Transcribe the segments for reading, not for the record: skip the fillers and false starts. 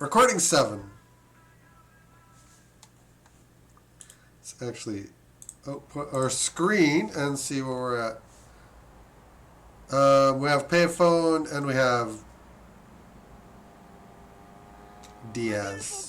Recording 7. Let's actually put our screen and see where we're at. We have payphone and we have Diaz.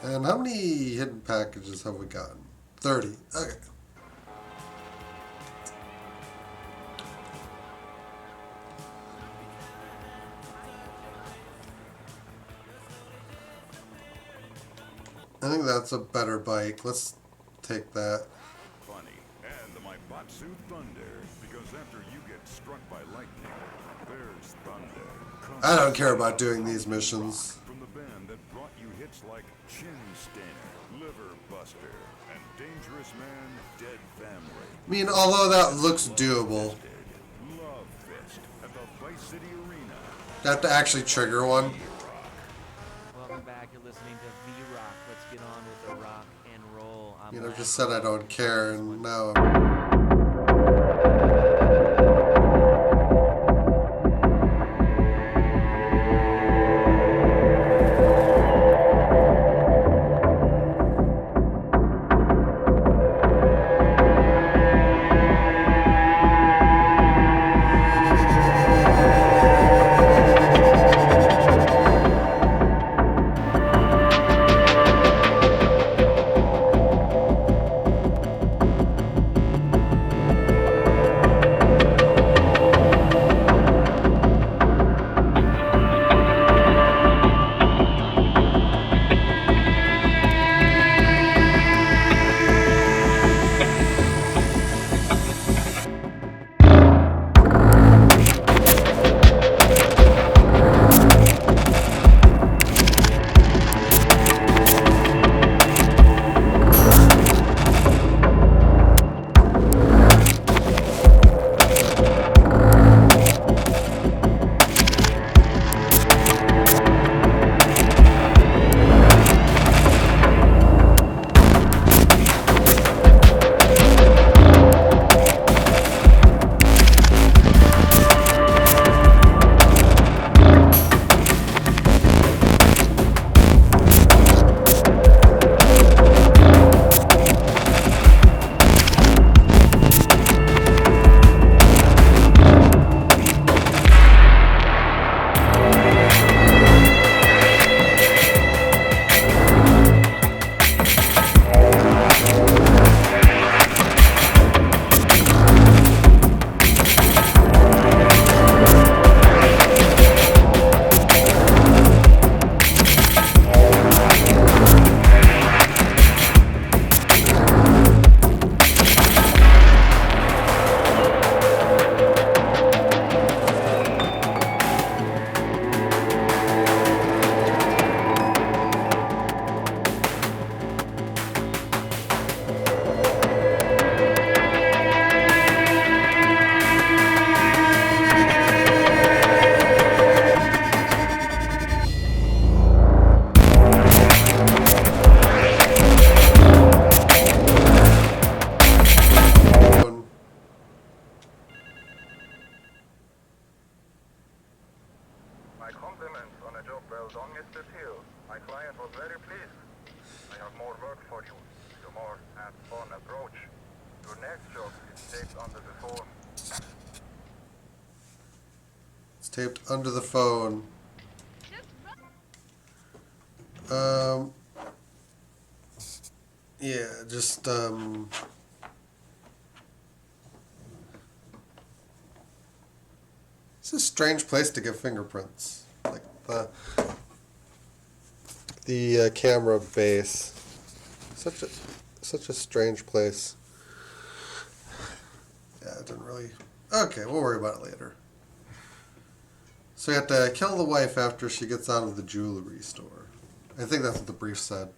And how many hidden packages have we gotten? 30. Okay. I think that's a better bike. Let's take that. Funny. And my Batsu Thunder, because after you get struck by lightning, there's thunder. I don't care about doing these missions. From the band that brought you hits like Chin Stainer, Liver Buster, and Dangerous Man, Dead Family. I mean, although that looks doable. Love Fist at the Vice City Arena. I have to actually trigger one. Welcome back. You're listening to V-Rock. Let's get on with the rock and roll. You know, just said I don't care, and now I'm... My compliments on a job well done, Mr. Teal. My client was very pleased. I have more work for you. A more hands-on approach. Your next job is taped under the phone. It's taped under the phone. Yeah, just, It's a strange place to get fingerprints. Like the camera base. Such a strange place. Yeah, it didn't really... Okay, we'll worry about it later. So you have to kill the wife after she gets out of the jewelry store. I think that's what the brief said.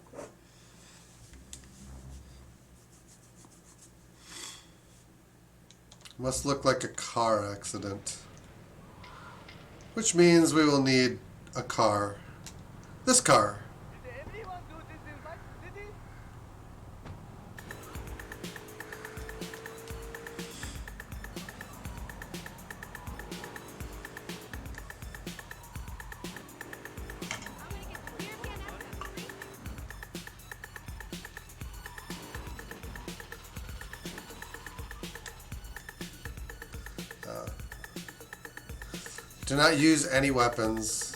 Must look like a car accident. Which means we will need a car. This car. Did everyone do this in my city? Do not use any weapons.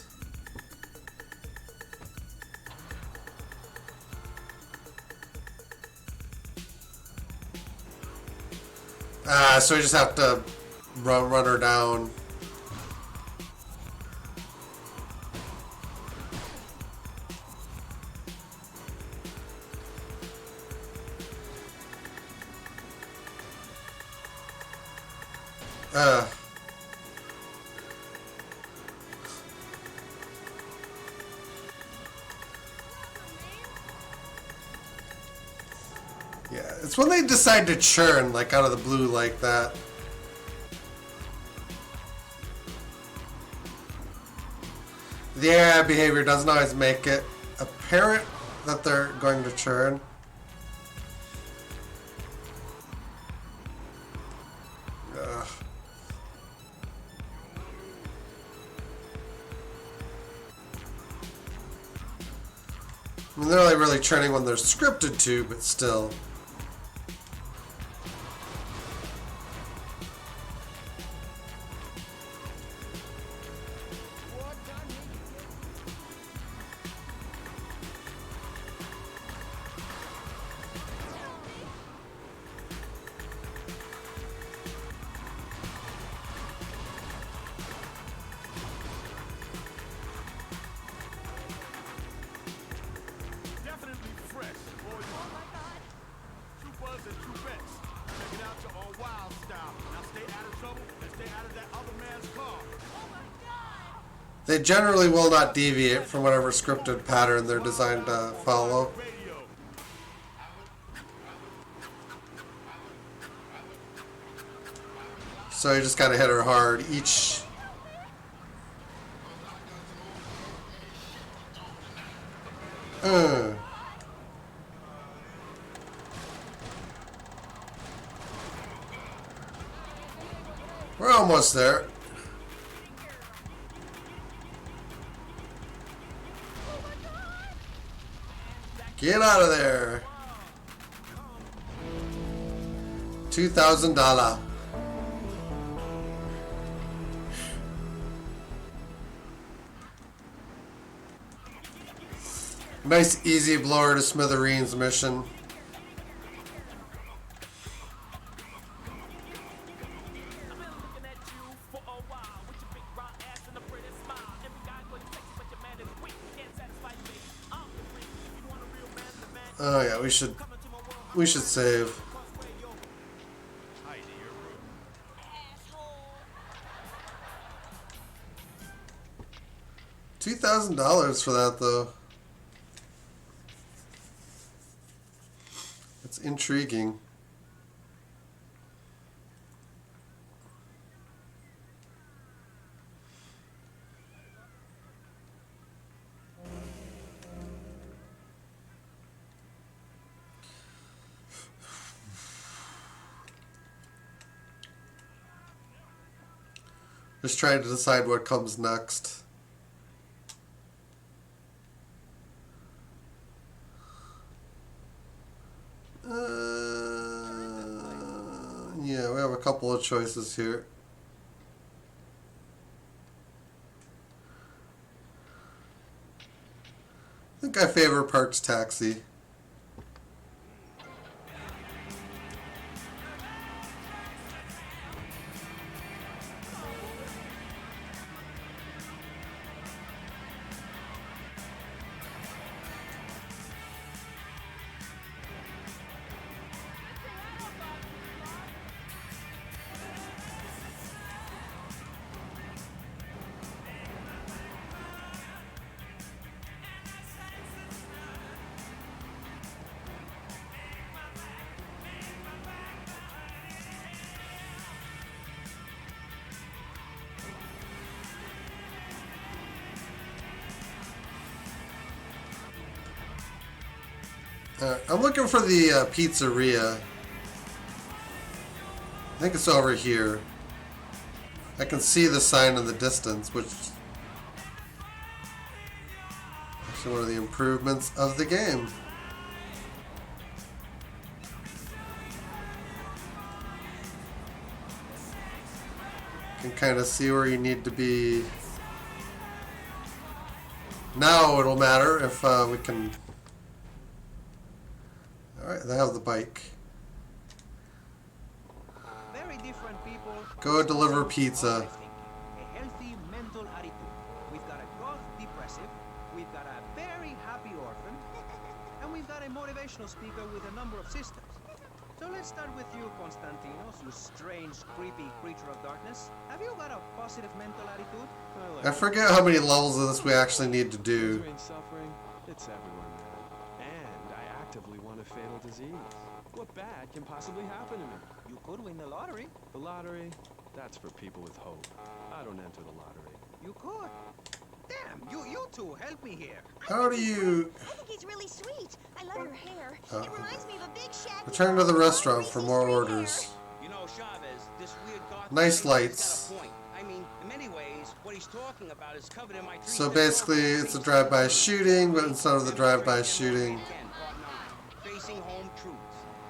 So we just have to run her down. Yeah, it's when they decide to churn, like, out of the blue like that. The AI behavior doesn't always make it apparent that they're going to churn. Ugh. I mean, they're only really churning when they're scripted to, but still. Definitely fresh, boys. Oh my God. Two buzz and two bets. Check it out your own wild style. Now stay out of trouble and stay out of that other man's car. Oh my God. They generally will not deviate from whatever scripted pattern they're designed to follow. Radio. So you just gotta hit her hard each. We're almost there. Get out of there. $2,000. Nice easy blower to smithereens mission. Oh yeah, we should save. $2,000 for that though. It's intriguing. Just trying to decide what comes next. Yeah, we have a couple of choices here. I think I favor Parks Taxi. I'm looking for the pizzeria. I think it's over here. I can see the sign in the distance, which is actually one of the improvements of the game. You can kind of see where you need to be. Now it'll matter if we can. Alright, they have the bike. Very different people. Go deliver pizza. A healthy mental attitude. We've got a goth depressive. We've got a very happy orphan. And we've got a motivational speaker with a number of systems. So let's start with you, Konstantinos, you strange, creepy creature of darkness. Have you got a positive mental attitude? I forget how many levels of this we actually need to do. Misery and suffering, it's everywhere, man. And I actively want a fatal disease. What bad can possibly happen to me? You could win the lottery. The lottery, that's for people with hope. I don't enter the lottery. You could. Damn, you two, help me here. How do you... I think he's really sweet. I love your hair. It reminds me of a big shaggy Return to the dog with restaurant for greasy more straight orders. hair. You know, Chavez, this weird goth Nice guy, he's lights. got a point. I mean, in many ways, what he's talking about is covered in my three So basically, it's a drive-by shooting, but instead of the drive-by shooting, Facing home truths.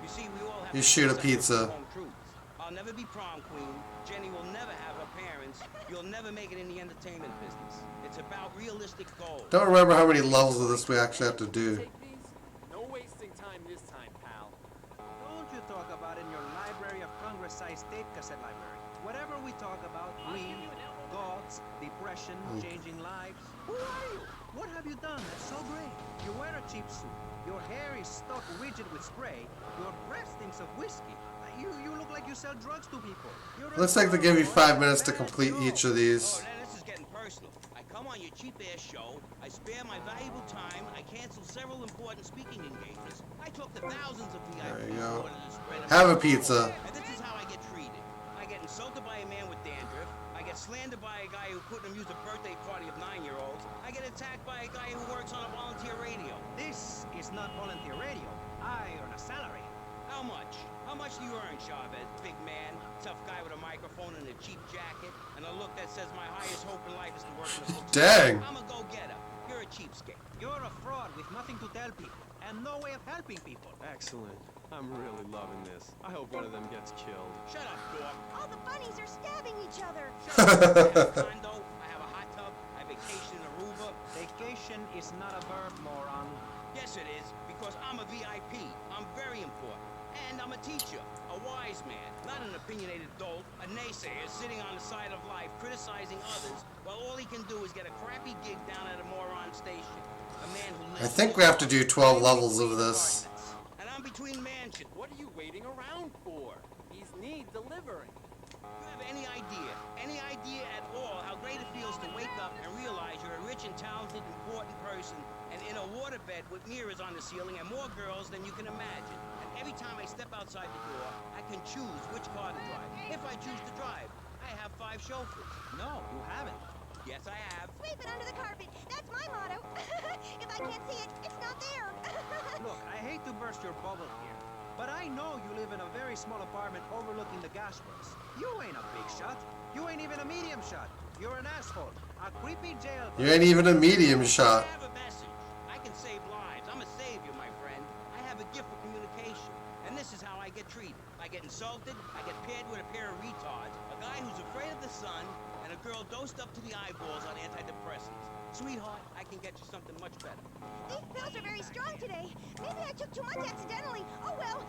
You see, we all have you to shoot a face pizza. home truths. I'll never be prom queen. Jenny will never have her parents. You'll never make it in the entertainment business. It's about realistic goals. Don't remember how many levels of this we actually have to do. No wasting time this time, pal. Don't you talk about in your Library of Congress-sized tape cassette library. Whatever we talk about, greed, gods, depression, changing lives. Who are you? What have you done that's so great? You wear a cheap suit. Your hair is stuck rigid with spray. Your breath stinks of whiskey. You look like you sell drugs to people. Looks like they give you 5 minutes to complete each of Oh, these. now this is getting personal. I come on your cheap-ass show. I spare my valuable time. I cancel several important speaking engagements. I talk to thousands of VIPs. There you go. in order to spread Have a awareness. pizza. And this is how I get treated. I get insulted by a man with dandruff. I get slandered by a guy who couldn't amuse a birthday party of 9-year-olds. I get attacked by a guy who works on a volunteer radio. This is not volunteer radio. I earn a salary. How much? How much do you earn, Chavez? Big man, tough guy with a microphone and a cheap jacket, and a look that says my highest hope in life is to work in the book. Dang. I'm a go-getter. You're a cheapskate. You're a fraud with nothing to tell people and no way of helping people. Excellent. I'm really loving this. I hope one of them gets killed. Shut up, dork. All the bunnies are stabbing each other. Shut up. I have a condo. I have a hot tub. I vacation in Aruba. Vacation is not a verb, moron. Yes, it is, because I'm a VIP. I'm very important. And I'm a teacher, a wise man, not an opinionated dolt, a naysayer sitting on the side of life criticizing others while all he can do is get a crappy gig down at a moron station. A man who I lives think we have to do 12 levels of this. and I'm between mansions. What are you waiting around for? These need delivering. You have any idea at all how great it feels to wake up and realize you're a rich and talented, important person and in a waterbed with mirrors on the ceiling and more girls than you can imagine. And every time I step outside the door, I can choose which car to drive. If I choose to drive, I have 5 chauffeurs. No, you haven't. Yes, I have. Sweep it under the carpet. That's my motto. If I can't see it, it's not there. Look, I hate to burst your bubble here, but I know you live in a very small apartment overlooking the gas works. You ain't a big shot. You ain't even a medium shot. You're an asshole. A creepy jail. You ain't even a medium shot. I have a message. I can save lives. I'm a savior, my friend. I have a gift for communication. And this is how I get treated. I get insulted, I get paired with a pair of retards, a guy who's afraid of the sun, and a girl dosed up to the eyeballs on antidepressants. Sweetheart, I can get you something much better. These pills are very strong today. Maybe I took too much accidentally. Oh well.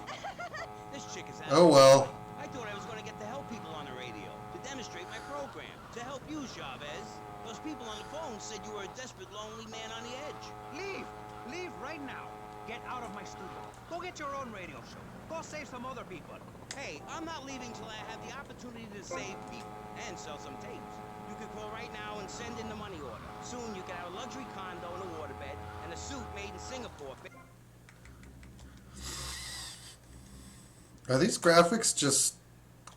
This chick is Oh well. I thought I was going to get to help people on the radio, to demonstrate my program, to help you, Chavez. Those people on the phone said you were a desperate, lonely man on the edge. Leave. Leave right now. Get out of my studio. Go get your own radio show. Go save some other people. Hey, I'm not leaving till I have the opportunity to save people and sell some tapes. You can call right now and send in the money order. Soon you can have a luxury condo and a waterbed and a suit made in Singapore. Are these graphics just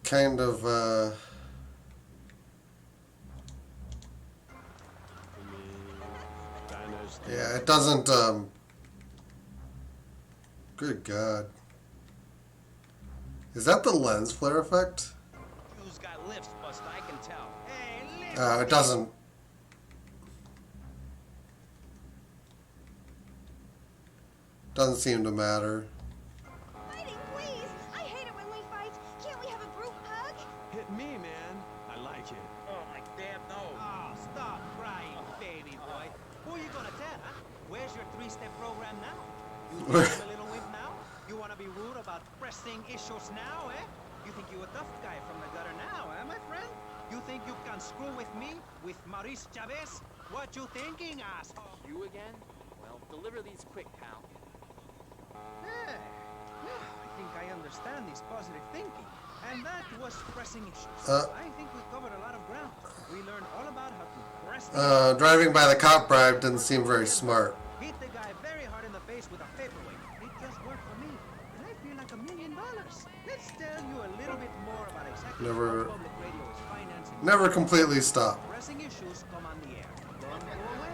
kind of, Banners, yeah, it doesn't, Good God. Is that the lens flare effect? You's got lips, Buster, I can tell. Hey, lips! It doesn't. Doesn't seem to matter. Fighting, please! I hate it when we fight. Can't we have a group hug? Hit me, man. I like it. Oh, my damn nose. Oh, stop crying, baby boy. Who you gonna tell, huh? Where's your three-step program now? You think I'm a little wimp now? You wanna be rude about pressing issues now, eh? You think you a tough guy from the gutter now, eh, my friend? You think you can screw with me? With Maurice Chavez? What you thinking, asshole? You again? Well, deliver these quick, pal. Yeah. I think I understand this positive thinking. And that was pressing issues. I think we covered a lot of ground. We learned all about how to press the Driving by the cop bribe didn't seem very smart. hit the guy very hard in the face with a paperweight. It just worked for me. And I feel like $1 million. Let's tell you a little bit more about exactly Never- how public radio is financing. Never completely stopped. Pressing issues come on the air. Don't go away.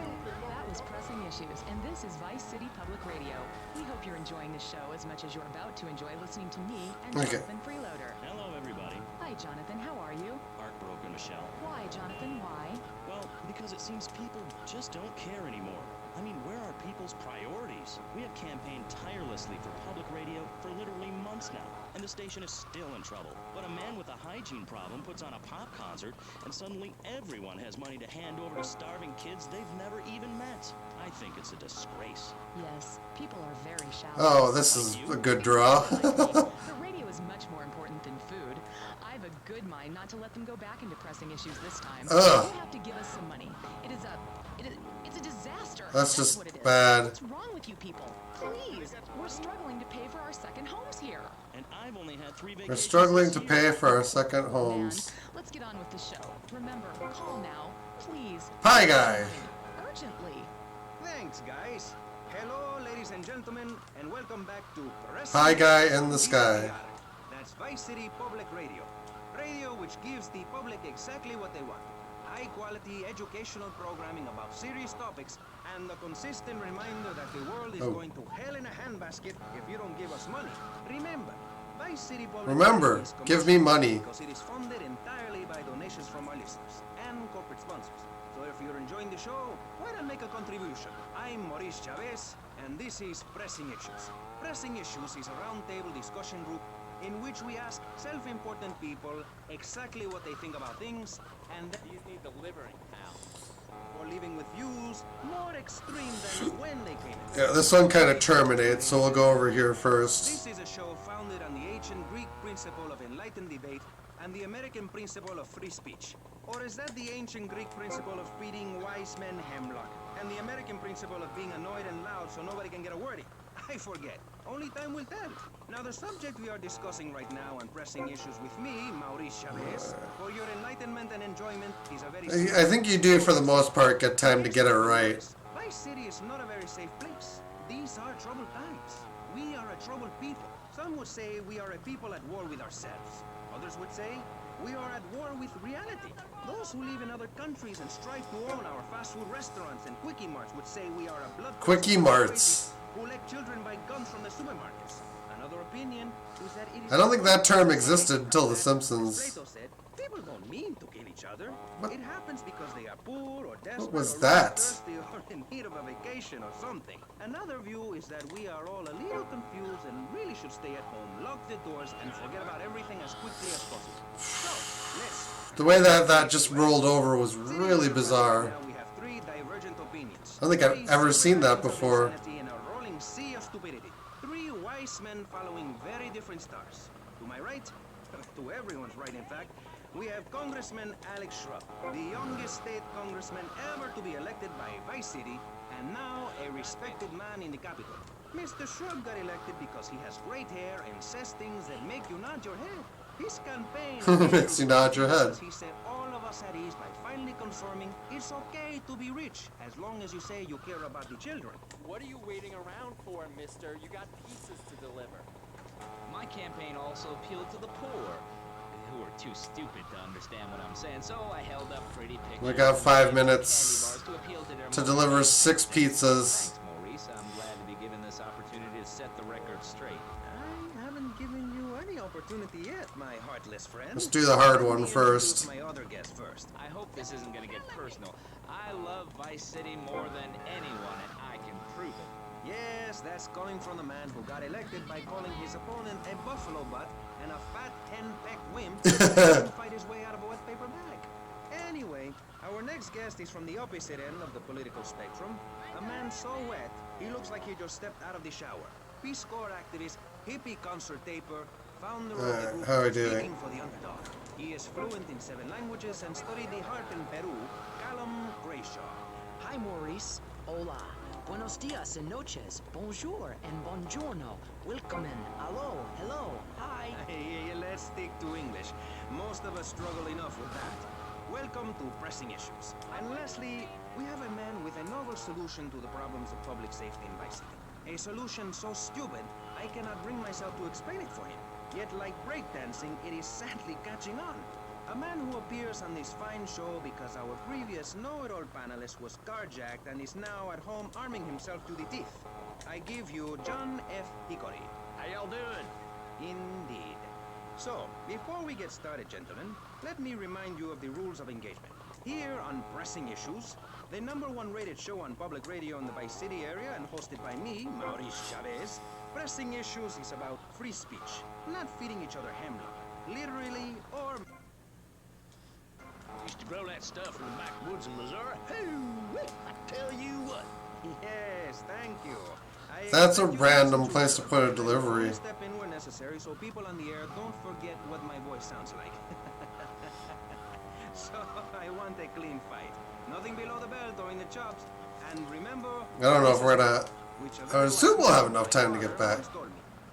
That was Pressing Issues, and this is Vice City Public Radio. We hope you're enjoying the show as much as you're about to enjoy listening to me and Okay. Jonathan Freeloader. Hello, everybody. Hi, Jonathan. How are you? Heartbroken, Michelle. Why, Jonathan? Why? Well, because it seems people just don't care anymore. I mean, where are people's priorities? We have campaigned tirelessly for public radio for literally months now, and the station is still in trouble. But a man with a hygiene problem puts on a pop concert, and suddenly everyone has money to hand over to starving kids they've never even met. I think it's a disgrace. Yes, people are very shallow. Oh, this is a good draw. The radio is much more important than food. I have a good mind not to let them go back into pressing issues this time. Ugh. They have to give us some money. It's a disaster. That's just what it is. bad. What's wrong with you people? Please, we're struggling to pay for our second homes here. And I've only had 3 vacations We're struggling this to year. pay for our second Man, homes. let's get on with the show. Remember, call now, please. Pie guy. Urgently. Thanks, guys. Hello, ladies and gentlemen, and welcome back to Pressing Pie guy Issues in the sky. That's Vice City Public Radio. Radio which gives the public exactly what they want. High-quality educational programming about serious topics and the consistent reminder that the world is going to hell in a handbasket if you don't give us money. Remember, Vice City Public Remember, Radio is give me money. because it is funded entirely by donations from our listeners and corporate sponsors. So if you're enjoying the show, why not make a contribution? I'm Maurice Chavez, and this is Pressing Issues. Pressing Issues is a roundtable discussion group in which we ask self-important people exactly what they think about things, and These need delivering, pal. or leaving with views more extreme than when they came in. Yeah, this one kind of terminates, so we'll go over here first. This is a show founded on the ancient Greek principle of enlightened debate and the American principle of free speech. Or is that the ancient Greek principle of feeding wise men hemlock and the American principle of being annoyed and loud so nobody can get a word in? I forget. Only time will tell. Now, the subject we are discussing right now on Pressing Issues with me, Maurice Chavez, for your enlightenment and enjoyment is a very... I think you do, for the most part, get time to get it right. Vice City is not a very safe place. These are troubled times. We are a troubled people. Some would say we are a people at war with ourselves. Others would say we are at war with reality. Those who live in other countries and strive to own our fast food restaurants and quickie marts would say we are a blood... Quickie marts. Who let children buy guns from the supermarkets. Another opinion is that it is... I don't think that term existed until The Simpsons. Plato said, people don't mean to kill each other. What? It happens because they are poor or desperate was or that? thirsty or in need of a vacation or something. Another view is that we are all a little confused and really should stay at home, lock the doors, and forget about everything as quickly as possible. So, let's... The way that just rolled over was really bizarre. Now we have 3 divergent opinions. I don't think I've ever seen that before. In a rolling sea of stupidity. 3 wise men following very different stars. To my right, to everyone's right in fact, we have Congressman Alex Shrub, the youngest state congressman ever to be elected by Vice City, and now a respected man in the Capitol. Mr. Shrub got elected because he has great hair and says things that make you nod your head. His campaign Makes you nod your head. He set all of us at ease by finally confirming it's okay to be rich as long as you say you care about the children. What are you waiting around for, mister? You got pizzas to deliver. My campaign also appealed to the poor, who are too stupid to understand what I'm saying, so I held up pretty pictures. We got 5 minutes candy bars to appeal to their to more deliver basic 6 pizzas. Thanks, Maurice. I'm glad to be given this opportunity to set the record straight. opportunity yet, my heartless friend. Let's do the hard one Let me first. introduce my other guest first. I hope this isn't gonna get personal. I love Vice City more than anyone, and I can prove it. Yes, that's coming from the man who got elected by calling his opponent a buffalo butt and a fat 10-peck wimp who couldn't fight his way out of a wet paper bag. Anyway, our next guest is from the opposite end of the political spectrum. A man so wet, he looks like he just stepped out of the shower. Peace Corps activist, hippie concert taper, founder of the group how are we doing? Speaking for the Underdog. He is fluent in 7 languages and studied the harp in Peru. Callum Grayshaw. Hi, Maurice. Hola. Buenos dias and noches. Bonjour and buongiorno. Welcome in. Hello. Hello. Hi. Hey, let's stick to English. Most of us struggle enough with that. Welcome to Pressing Issues. And lastly, we have a man with a novel solution to the problems of public safety in Vice City. A solution so stupid, I cannot bring myself to explain it for him. Yet like breakdancing, it is sadly catching on. A man who appears on this fine show because our previous know-it-all panelist was carjacked and is now at home arming himself to the teeth. I give you John F. Hickory. How y'all doing? Indeed. So, before we get started, gentlemen, let me remind you of the rules of engagement. Here on Pressing Issues, the #1 rated show on public radio in the Vice City area and hosted by me, Maurice Chavez, Pressing Issues is about free speech, not feeding each other hemlock, literally or... Used to grow that stuff in the backwoods of Missouri. Hoo! I tell you what. Yes, thank you. That's a random place to put a delivery. Step in where necessary so people on the air don't forget what my voice sounds like. So I want a clean fight. Nothing below the belt or in the chops. And remember... I don't know if we're gonna... I assume we'll have enough time to get back.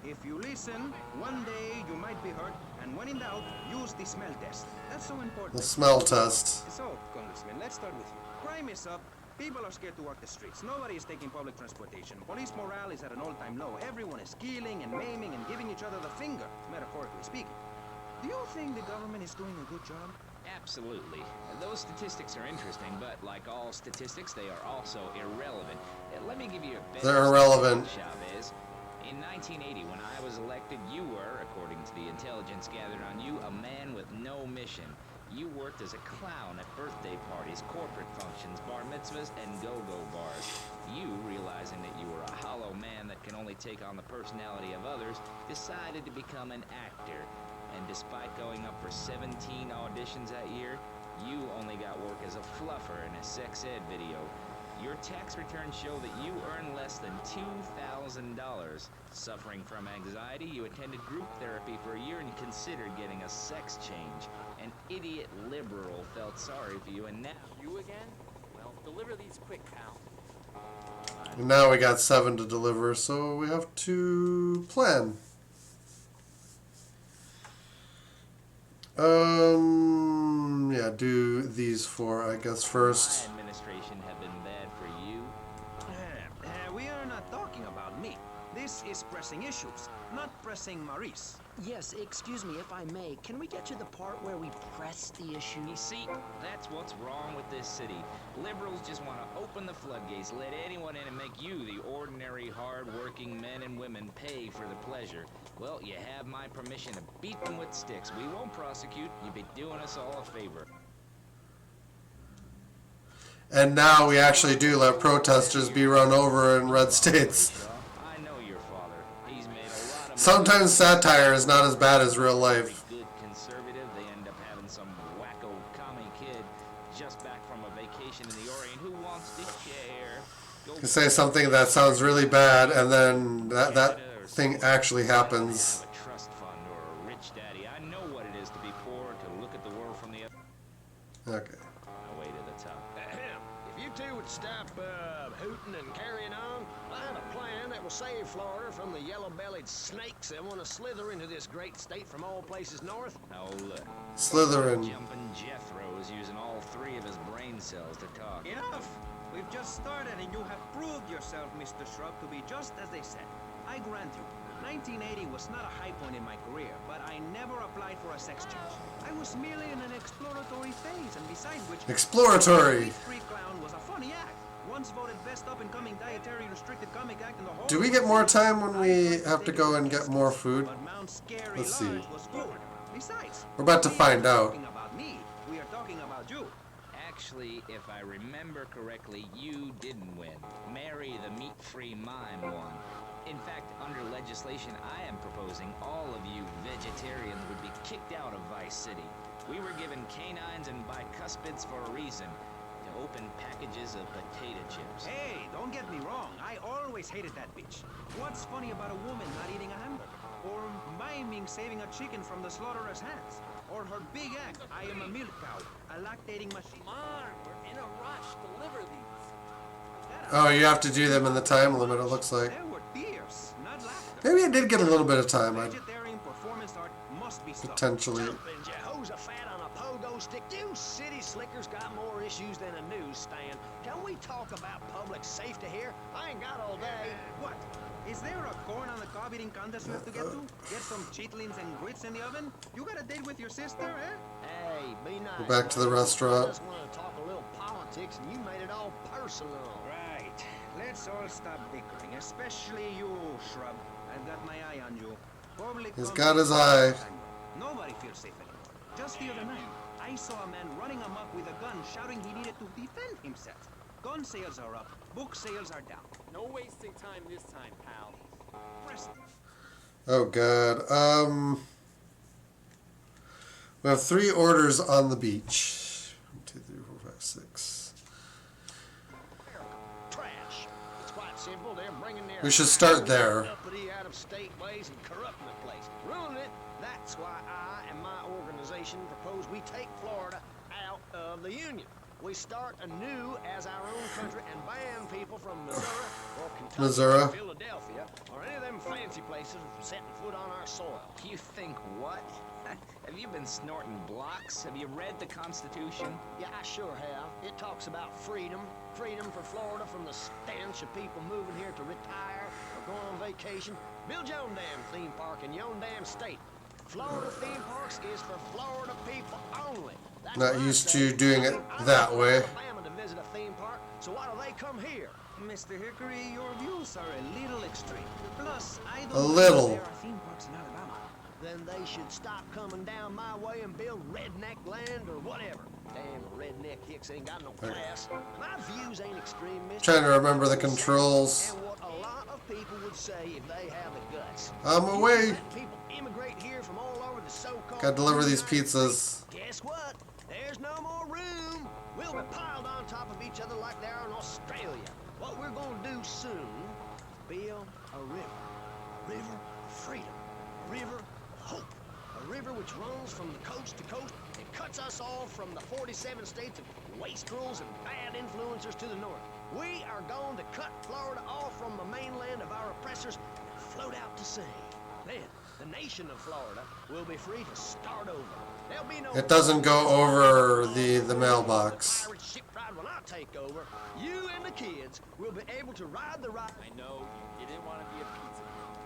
If you listen, one day you might be hurt, and when in doubt, use the smell test. That's so important. The smell test. So, Congressman, let's start with you. Crime is up. People are scared to walk the streets. Nobody is taking public transportation. Police morale is at an all-time low. Everyone is killing and maiming and giving each other the finger, metaphorically speaking. Do you think the government is doing a good job? Absolutely. Those statistics are interesting, but like all statistics, they are also irrelevant. Let me give you a better They're irrelevant. Chavez. In 1980, when I was elected, you were, according to the intelligence gathered on you, a man with no mission. You worked as a clown at birthday parties, corporate functions, bar mitzvahs, and go-go bars. You, realizing that you were a hollow man that can only take on the personality of others, decided to become an actor. And despite going up for 17 auditions that year, you only got work as a fluffer in a sex ed video. Your tax returns show that you earn less than $2,000. Suffering from anxiety, you attended group therapy for a year and considered getting a sex change. An idiot liberal felt sorry for you, and now... You again? Well, deliver these quick, pal. And now we got 7 to deliver, so we have to plan. Yeah, do these 4, I guess, first. My administration have been bad for you. We are not talking about me. This is Pressing Issues, not Pressing Maurice. Yes, excuse me if I may. Can we get to the part where we press the issue? You see, that's what's wrong with this city. Liberals just want to open the floodgates, let anyone in and make you, the ordinary, hard-working men and women, pay for the pleasure. Well, you have my permission to beat them with sticks. We won't prosecute. You'd be doing us all a favor. And now we actually do let protesters be run over in red states. I know your father. He's made a lot of Sometimes satire is not as bad as real life. good conservative. They end up having some wacko commie kid just back from a vacation in the Orient who wants to share. You say something that sounds really bad, and then that thing actually happens. A trust fund or a rich daddy. I know what it is to be poor, to look at the world from the other. Okay. My way to the top. If you two would stop hooting and carrying on, I have a plan that will save Florida from the yellow-bellied snakes that want to slither into this great state from all places north. Oh, look. Slytherin. Jumping Jethro is using all 3 of his brain cells to talk. Enough! We've just started and you have proved yourself, Mr. Shrub, to be just as they said. I grant you, 1980 was not a high point in my career, but I never applied for a sex change. I was merely in an exploratory phase, and besides which... Exploratory! The Street Clown was a funny act. once voted best up-and-coming dietary restricted comic act in the whole. Do we get more time when we have to go and get more food? But Mount Scary Let's see. Lodge was good. Besides, We're about to find out. talking about me. We are talking about you. Actually, if I remember correctly, you didn't win. Mary the meat-free mime won. In fact, under legislation I am proposing, all of you vegetarians would be kicked out of Vice City. We were given canines and bicuspids for a reason. To open packages of potato chips. Hey, don't get me wrong. I always hated that bitch. What's funny about a woman not eating a hamburger? Or miming saving a chicken from the slaughtherer's hands? Or her big act, I am a milk cow, a lactating machine. Come on, we're in a rush. Deliver these. Oh, you have to do them in the time limit, it looks like. There were tears, not laughter. Maybe I did get a little bit of time. I'd Vegetarian performance art must be stopped. potentially. Jumping Jehoshaphat on a pogo stick. You city slickers got more issues than a newsstand. Can we talk about public safety here? I ain't got all day. What? Is there a corn on the cob eating contest you have to get to? Get some chitlins and grits in the oven? You got a date with your sister, eh? Hey, be nice. Go back to the man. restaurant. I just want to talk a little politics, and you made it all personal. Right. Let's all stop bickering, especially you, Shrub. I've got my eye on you. Public He's got his eye. Nobody feels safe anymore. Just the other night, I saw a man running amok with a gun, shouting he needed to defend himself. Gun sales are up, book sales are down. No wasting time this time, pal. Press. Oh god. We have 3 orders on the beach. 1, 2, 3, 4, 5, 6. Trash. It's quite simple. They're bringing their We should start there. uppity, out-of-state ways and corrupting the place, ruining it. That's why I and my organization propose we take Florida out of the Union. We start anew as our own country and ban people from Missouri or Kentucky Missouri. or Philadelphia or any of them fancy places from setting foot on our soil. You think what? Have you been snorting blocks? Have you read the Constitution? Yeah, I sure have. It talks about freedom. Freedom for Florida from the stench of people moving here to retire or go on vacation. Build your own damn theme park in your own damn state. Florida theme parks is for Florida people only. That's Not what I used say. to doing it I that don't way. go to Alabama to visit a theme park, so why do they come here? Mr. Hickory, your views are a little extreme. Plus, I don't A little. think there are theme parks in Alabama. Then they should stop coming down my way and build redneck land or whatever. Damn redneck hicks ain't got no class. My views ain't extreme, mister. Trying to remember the controls. And what a lot of people would say if they have the guts. I'm away. Let people immigrate here from all over the so-called Gotta deliver these United pizzas. States. Guess what? There's no more room. We'll be piled on top of each other like they are in Australia. What we're gonna do soon is build a river. A river of freedom. A river of hope. A river which runs from the coast to coast and cuts us off from the 47 states of wastrels and bad influencers to the north. We are going to cut Florida off from the mainland of our oppressors and float out to sea. Then, the nation of Florida will be free to start over. There'll be no It doesn't go over the mailbox. pirate ship ride when I take over. You and the kids will be able to ride the ride. I know you didn't want to be a pizza.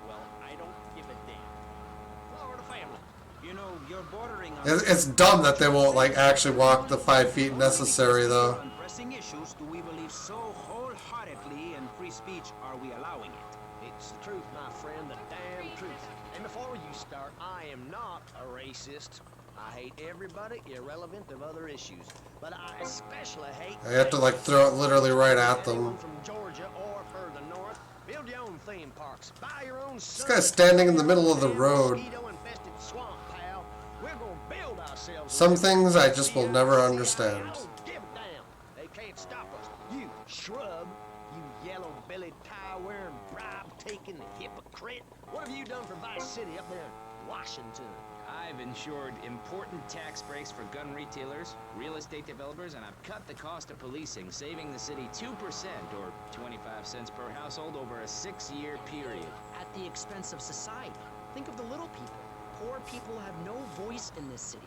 Well, I don't give a damn. Florida family. You know, you're bordering on... It's dumb that they won't like actually walk the 5 feet necessary though. On pressing issues do we believe so wholeheartedly in free speech are we allowing it? It's the truth, my friend, the damn truth. And before you start, I am not a racist. I hate everybody, irrelevant of other issues. But I especially hate... I have to like throw it literally right at them. Anyone from Georgia or further north, build your own theme parks. Buy your own... This guy's standing in the middle of the road. Mosquito-infested swamp, pal. We're gonna build ourselves... Some things I just will never understand. I don't give a damn. They can't stop us. You shrub. You yellow-bellied, tie-wearing, bribe-taking hypocrite. What have you done for Vice City up there in Washington? I've ensured important tax breaks for gun retailers, real estate developers, and I've cut the cost of policing, saving the city 2% or 25 cents per household over a 6-year period. At the expense of society. Think of the little people. Poor people have no voice in this city.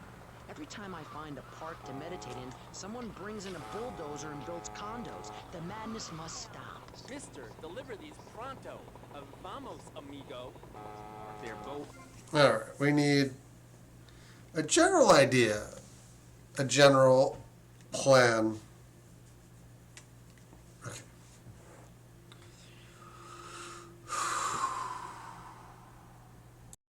Every time I find a park to meditate in, someone brings in a bulldozer and builds condos. The madness must stop. Mister, deliver these pronto. Vamos, amigo. They're both... Alright, we need a general idea. A general plan.